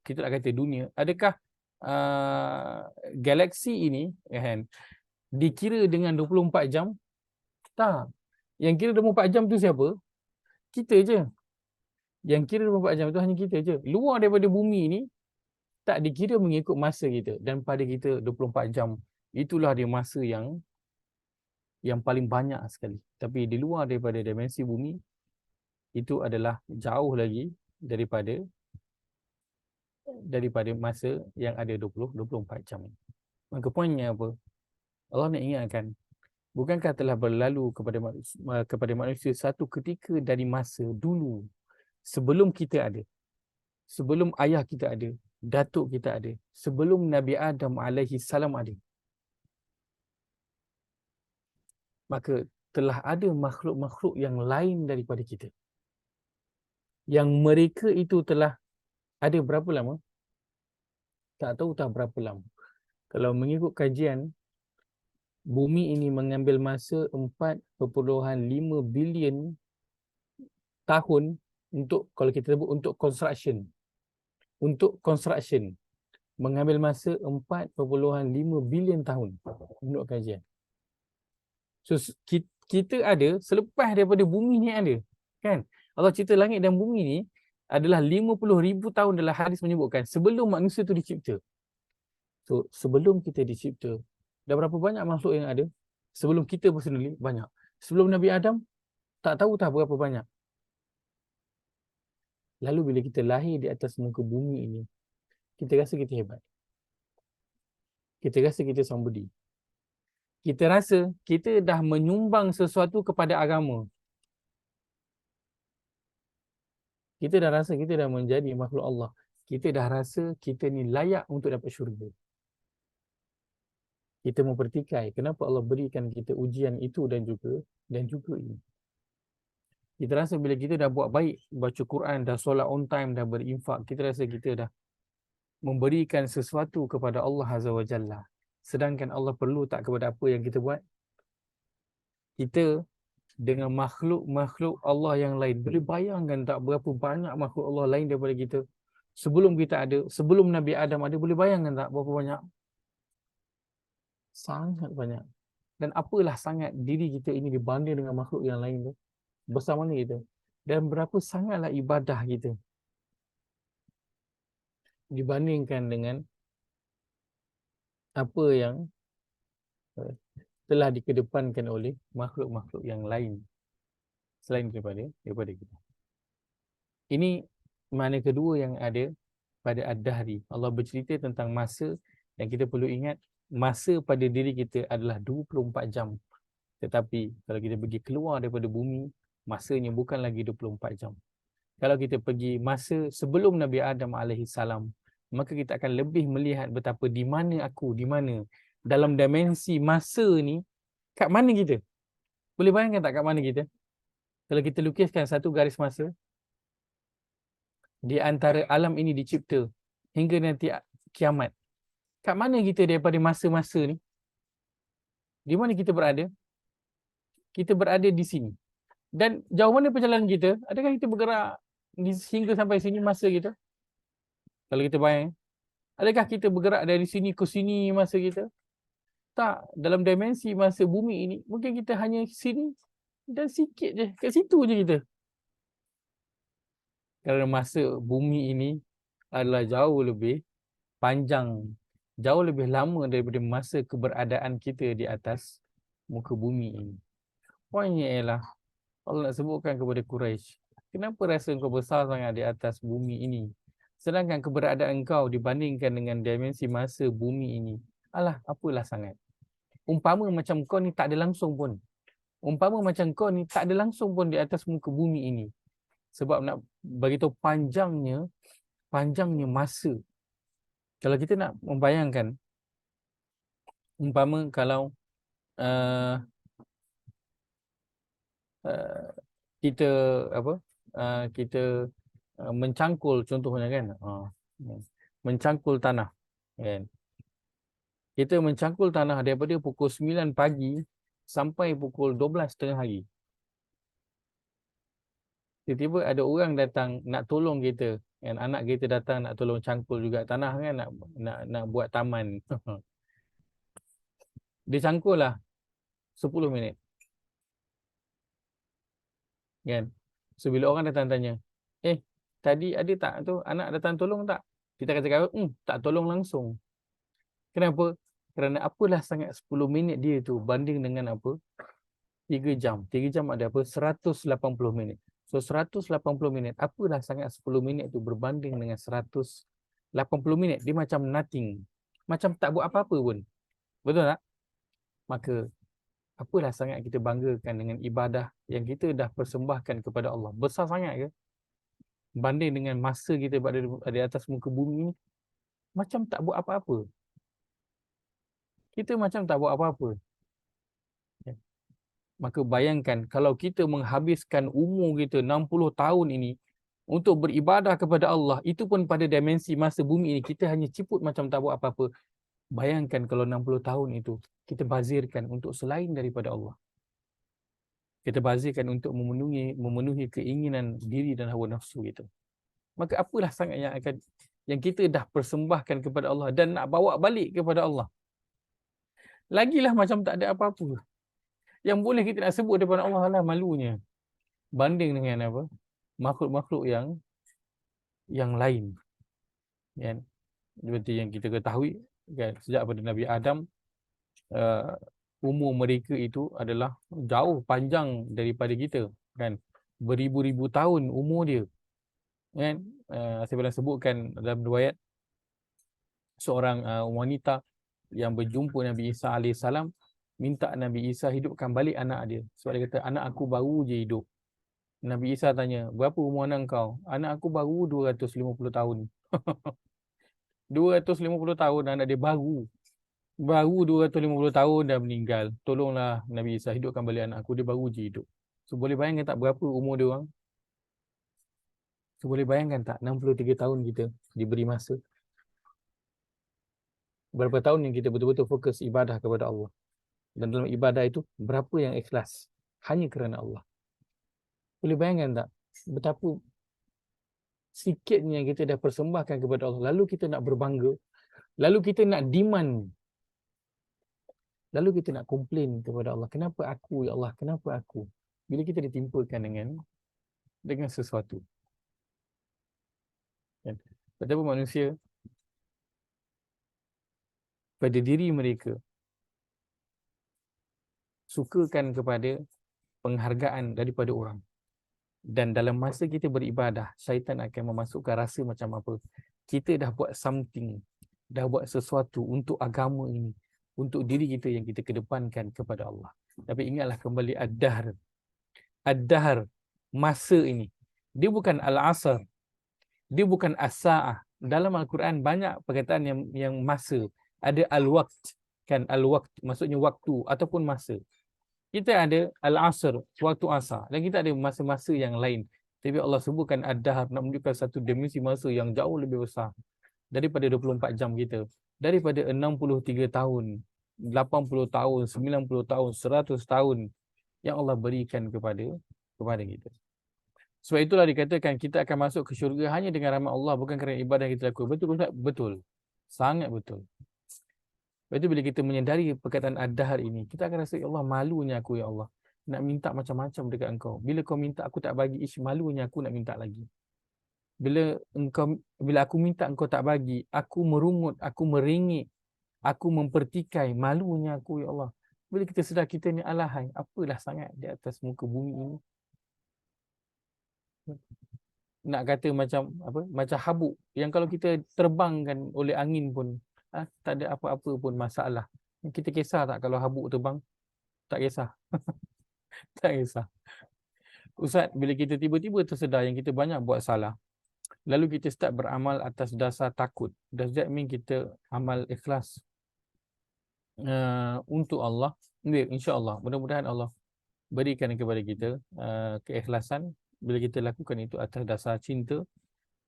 kita nak kata dunia, adakah galaksi ini kan dikira dengan 24 jam? Tak. Yang kira 24 jam tu siapa? Kita je. Yang kira 24 jam tu hanya kita je. Luar daripada bumi ni tak dikira mengikut masa kita, dan pada kita 24 jam itulah dia masa yang paling banyak sekali. Tapi di luar daripada dimensi bumi itu adalah jauh lagi daripada masa yang ada 24 jam. Maka poinnya apa? Allah nak ingatkan, bukankah telah berlalu kepada manusia satu ketika dari masa dulu, sebelum kita ada, sebelum ayah kita ada, datuk kita ada, sebelum Nabi Adam alaihi salam ada, maka telah ada makhluk-makhluk yang lain daripada kita, yang mereka itu telah ada berapa lama? Tak tahu tak berapa lama. Kalau mengikut kajian, bumi ini mengambil masa 4.5 bilion tahun untuk, kalau kita sebut untuk construction. Untuk construction mengambil masa 4.5 bilion tahun menurut kajian. So kita ada selepas daripada bumi ni ada, kan? Allah cipta langit dan bumi ni adalah 50,000 tahun dalam hadis menyebutkan sebelum manusia tu dicipta. So sebelum kita dicipta, dah berapa banyak makhluk yang ada? Sebelum kita personally banyak. Sebelum Nabi Adam tak tahu tak berapa banyak. Lalu bila kita lahir di atas muka bumi ini, kita rasa kita hebat. Kita rasa kita somebody. Kita rasa kita dah menyumbang sesuatu kepada agama. Kita dah rasa kita dah menjadi makhluk Allah. Kita dah rasa kita ni layak untuk dapat syurga. Kita mempertikai kenapa Allah berikan kita ujian itu dan juga ini. Kita rasa bila kita dah buat baik, baca Quran, dah solat on time, dah berinfak, kita rasa kita dah memberikan sesuatu kepada Allah Azza wa Jalla. Sedangkan Allah perlu tak kepada apa yang kita buat? Kita dengan makhluk-makhluk Allah yang lain, boleh bayangkan tak berapa banyak makhluk Allah lain daripada kita? Sebelum kita ada, sebelum Nabi Adam ada, boleh bayangkan tak berapa banyak? Sangat banyak. Dan apalah sangat diri kita ini dibanding dengan makhluk yang lain tu? Besar mana kita? Dan berapa sangatlah ibadah kita dibandingkan dengan apa yang telah dikedepankan oleh makhluk-makhluk yang lain selain daripada kita. Ini makna kedua yang ada pada Ad-Dahri. Allah bercerita tentang masa, dan kita perlu ingat masa pada diri kita adalah 24 jam. Tetapi kalau kita pergi keluar daripada bumi, masanya bukan lagi 24 jam. Kalau kita pergi masa sebelum Nabi Adam alaihissalam, maka kita akan lebih melihat betapa di mana aku, di mana dalam dimensi masa ni, kat mana kita? Boleh bayangkan tak kat mana kita? Kalau kita lukiskan satu garis masa di antara alam ini dicipta hingga nanti kiamat, kat mana kita daripada masa-masa ni? Di mana kita berada? Kita berada di sini. Dan jauh mana perjalanan kita? Adakah kita bergerak hingga sampai sini masa kita? Kalau kita bayang, adakah kita bergerak dari sini ke sini masa kita? Tak. Dalam dimensi masa bumi ini, mungkin kita hanya sini dan sikit je. Kat situ je kita. Kerana masa bumi ini adalah jauh lebih panjang, jauh lebih lama daripada masa keberadaan kita di atas muka bumi ini. Poinnya ialah Allah nak sebutkan kepada Quraisy, kenapa rasa engkau besar sangat di atas bumi ini, sedangkan keberadaan engkau dibandingkan dengan dimensi masa bumi ini, alah, apalah sangat. Umpama macam kau ni tak ada langsung pun. Umpama macam kau ni tak ada langsung pun di atas muka bumi ini. Sebab nak beritahu panjangnya masa. Kalau kita nak membayangkan, umpama kalau kita mencangkul contohnya kan. Mencangkul tanah kan. Kita mencangkul tanah daripada pukul 9 pagi sampai pukul 12 tengah hari. Tiba-tiba ada orang datang nak tolong kita, kan, anak kita datang nak tolong cangkul juga tanah kan, nak buat taman. Dia cangkul lah 10 minit. Kan? So bila orang datang tanya, tadi ada tak tu anak datang tolong tak? Kita kata tak tolong langsung. Kenapa? Kerana apalah sangat 10 minit dia tu banding dengan apa? 3 jam. 3 jam ada apa? 180 minit. So 180 minit, apalah sangat 10 minit tu berbanding dengan 180 minit. Dia macam nothing. Macam tak buat apa-apa pun. Betul tak? Maka apalah sangat kita banggakan dengan ibadah yang kita dah persembahkan kepada Allah. Besar sangat ke? Banding dengan masa kita berada di atas muka bumi ni, macam tak buat apa-apa. Kita macam tak buat apa-apa. Maka bayangkan kalau kita menghabiskan umur kita 60 tahun ini untuk beribadah kepada Allah, itu pun pada dimensi masa bumi ini kita hanya ciput macam tak buat apa-apa. Bayangkan kalau 60 tahun itu kita bazirkan untuk selain daripada Allah. Kita bazirkan untuk memenuhi keinginan diri dan hawa nafsu kita. Maka apalah sangat yang kita dah persembahkan kepada Allah dan nak bawa balik kepada Allah. Lagilah macam tak ada apa-apa. Yang boleh kita nak sebut daripada Allah lah malunya. Banding dengan apa? Makhluk-makhluk yang lain. Kan? Seperti yang kita ketahui, kan, sejak pada Nabi Adam, umur mereka itu adalah jauh panjang daripada kita. Kan? Beribu-ribu tahun umur dia. Kan? Saya pernah sebutkan dalam riwayat seorang wanita yang berjumpa Nabi Isa AS, minta Nabi Isa hidupkan balik anak dia. Sebab dia kata, anak aku baru je hidup. Nabi Isa tanya, berapa umur anak kau? Anak aku baru 250 tahun. 250 tahun anak dia baru. Baru 250 tahun dah meninggal. Tolonglah Nabi Isa hidupkan balik anak aku, dia baru je hidup. So boleh bayangkan tak berapa umur dia orang? So boleh bayangkan tak 63 tahun kita diberi masa? Berapa tahun yang kita betul-betul fokus ibadah kepada Allah. Dan dalam ibadah itu, berapa yang ikhlas? Hanya kerana Allah. Boleh bayangkan tak? Betapa sikitnya yang kita dah persembahkan kepada Allah. Lalu kita nak berbangga. Lalu kita nak demand. Lalu kita nak komplain kepada Allah. Kenapa aku, ya Allah? Kenapa aku? Bila kita ditimpakan dengan sesuatu. Betapa manusia pada diri mereka sukakan kepada penghargaan daripada orang. Dan dalam masa kita beribadah, syaitan akan memasukkan rasa macam apa. Kita dah buat something, dah buat sesuatu untuk agama ini, untuk diri kita yang kita kedepankan kepada Allah. Tapi ingatlah kembali ad-dahr. Ad-dahr, masa ini. Dia bukan al-asr. Dia bukan as-sa'ah. Dalam Al-Quran banyak perkataan yang masa. Ada al-waqt, kan, al-waqt maksudnya waktu ataupun masa. Kita ada al-asr, waktu asar, dan kita ada masa-masa yang lain. Tapi Allah sebutkan ad-dahr nak menunjukkan satu dimensi masa yang jauh lebih besar daripada 24 jam kita, daripada 63 tahun, 80 tahun, 90 tahun, 100 tahun yang Allah berikan kepada kita. Sebab itulah dikatakan kita akan masuk ke syurga hanya dengan rahmat Allah, bukan kerana ibadah yang kita lakukan. Betul tak? Betul. Sangat betul. Lepas itu bila kita menyedari perkataan ad-dahr ini, kita akan rasa, ya Allah, malunya aku, ya Allah. Nak minta macam-macam dekat engkau. Bila kau minta aku tak bagi, malunya aku nak minta lagi. Bila aku minta engkau tak bagi, aku merungut, aku meringik, aku mempertikai, malunya aku, ya Allah. Bila kita sedar kita ni alahai, apalah sangat di atas muka bumi ini. Nak kata macam apa? Macam habuk yang kalau kita terbangkan oleh angin pun tak ada apa-apa pun masalah. Kita kisah tak kalau habuk terbang? Tak kisah. Tak kisah. Ustaz, bila kita tiba-tiba tersedar yang kita banyak buat salah, lalu kita start beramal atas dasar takut, does that mean kita amal ikhlas untuk Allah? InsyaAllah, mudah-mudahan Allah berikan kepada kita keikhlasan bila kita lakukan itu atas dasar cinta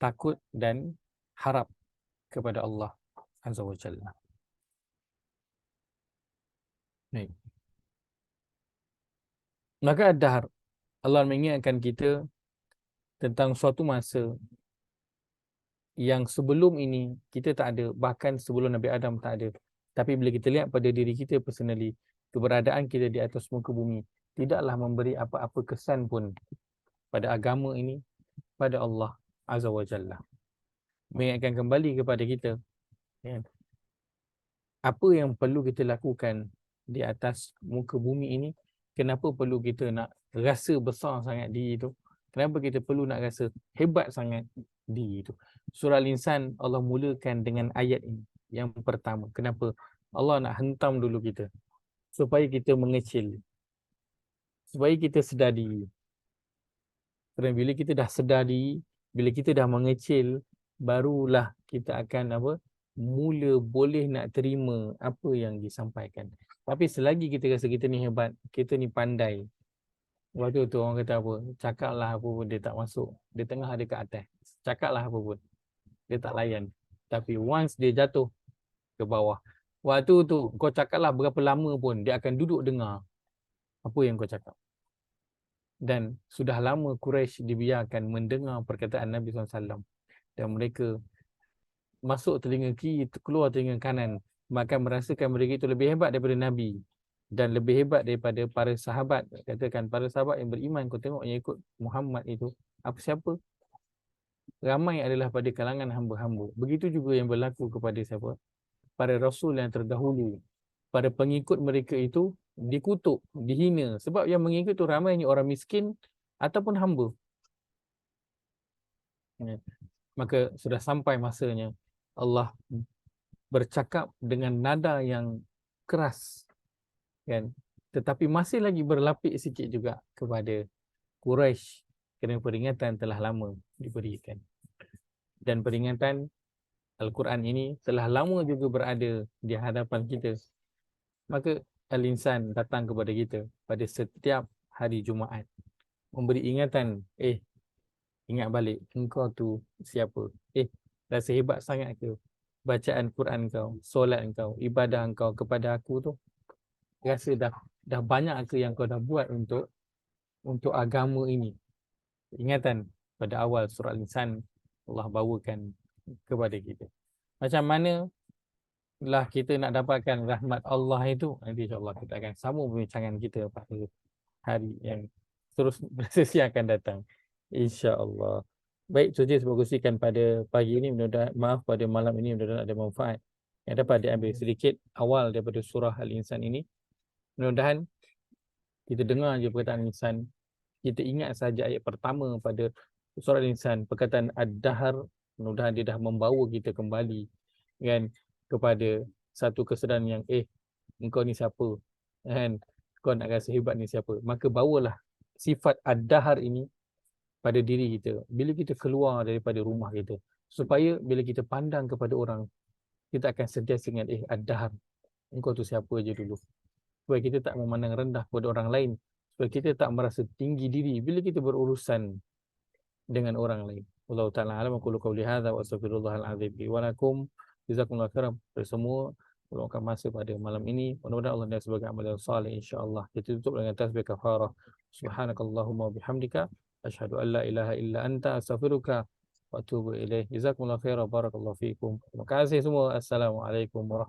takut dan harap kepada Allah Azza wa Jalla. Baik. Maka ad-dahr, Allah mengingatkan kita tentang suatu masa yang sebelum ini kita tak ada, bahkan sebelum Nabi Adam tak ada. Tapi bila kita lihat pada diri kita personally, keberadaan kita di atas muka bumi tidaklah memberi apa-apa kesan pun pada agama ini, pada Allah Azza wa Jalla. Mengingatkan kembali kepada kita, ya, apa yang perlu kita lakukan di atas muka bumi ini. Kenapa perlu kita nak rasa besar sangat diri itu? Kenapa kita perlu nak rasa hebat sangat diri itu? Surah Al-Insan Allah mulakan dengan ayat ini. Yang pertama, kenapa Allah nak hentam dulu kita? Supaya kita mengecil. Supaya kita sedar diri. Kerana bila kita dah sedar diri, bila kita dah mengecil, barulah kita akan mula boleh nak terima apa yang disampaikan. Tapi selagi kita rasa kita ni hebat, kita ni pandai, waktu tu orang kata apa, cakaplah apa pun dia tak masuk, dia tengah ada kat atas, cakaplah apa pun dia tak layan. Tapi once dia jatuh ke bawah, waktu tu kau cakaplah berapa lama pun dia akan duduk dengar apa yang kau cakap. Dan sudah lama Quraisy dibiarkan mendengar perkataan Nabi SAW, dan mereka masuk telinga kiri, keluar telinga kanan, maka merasakan mereka itu lebih hebat daripada Nabi dan lebih hebat daripada para sahabat. Katakan para sahabat yang beriman, kau tengok yang ikut Muhammad itu apa siapa? Ramai adalah pada kalangan hamba-hamba. Begitu juga yang berlaku kepada siapa? Para rasul yang terdahulu. Para pengikut mereka itu dikutuk, dihina, sebab yang mengikut itu ramainya orang miskin ataupun hamba. Ya. Maka sudah sampai masanya Allah bercakap dengan nada yang keras, kan? Tetapi masih lagi berlapik sikit juga kepada Quraisy, kerana peringatan telah lama diberikan. Dan peringatan Al-Quran ini telah lama juga berada di hadapan kita. Maka Al-Insan datang kepada kita pada setiap hari Jumaat, memberi ingatan, ingat balik, engkau tu siapa? Rasa hebat sangat ke bacaan Quran kau, solat kau, ibadah kau kepada aku tu? Rasa dah banyak ke yang kau dah buat untuk agama ini? Ingatan pada awal surah Al-Insan Allah bawakan kepada kita. Macam mana lah kita nak dapatkan rahmat Allah itu? Nanti insya-Allah kita akan sambung perbincangan kita pada hari yang terus sesi akan datang, insya-Allah. Baik, itu saja saya kongsikan pada pagi ini. Mudah-mudahan, maaf, pada malam ini mudah-mudahan ada manfaat yang dapat diambil sedikit awal daripada surah Al-Insan ini. Mudah-mudahan kita dengar je perkataan Al-Insan, kita ingat saja ayat pertama pada surah Al-Insan, perkataan ad-dahr. Mudah-mudahan dia dah membawa kita kembali, kan, kepada satu kesedaran yang engkau ni siapa, kan, kau nak rasa hebat ni siapa. Maka bawalah sifat ad-dahr ini pada diri kita bila kita keluar daripada rumah kita, supaya bila kita pandang kepada orang, kita akan sentiasa ingat ad-dahr, engkau tu siapa je dulu. Supaya kita tak memandang rendah kepada orang lain, supaya kita tak merasa tinggi diri bila kita berurusan dengan orang lain. Wallahu ta'ala alam. Aku qauli hadza wa astaghfirullahal azim li wa lakum. Jazakumullahu khairan kepada semua meluangkan masa pada malam ini. Mudah-mudahan Allah dan sebagai amal yang saleh, insya-Allah. Kita tutup dengan tasbih kafarah. Subhanakallahumma bihamdika asyhadu an la ilaha illa anta astaghfiruka wa atubu ilaik. Jazakumullahu khairan, barakallahu fiikum. Terima kasih semua. Assalamualaikum warahmatullahi wabarakatuh.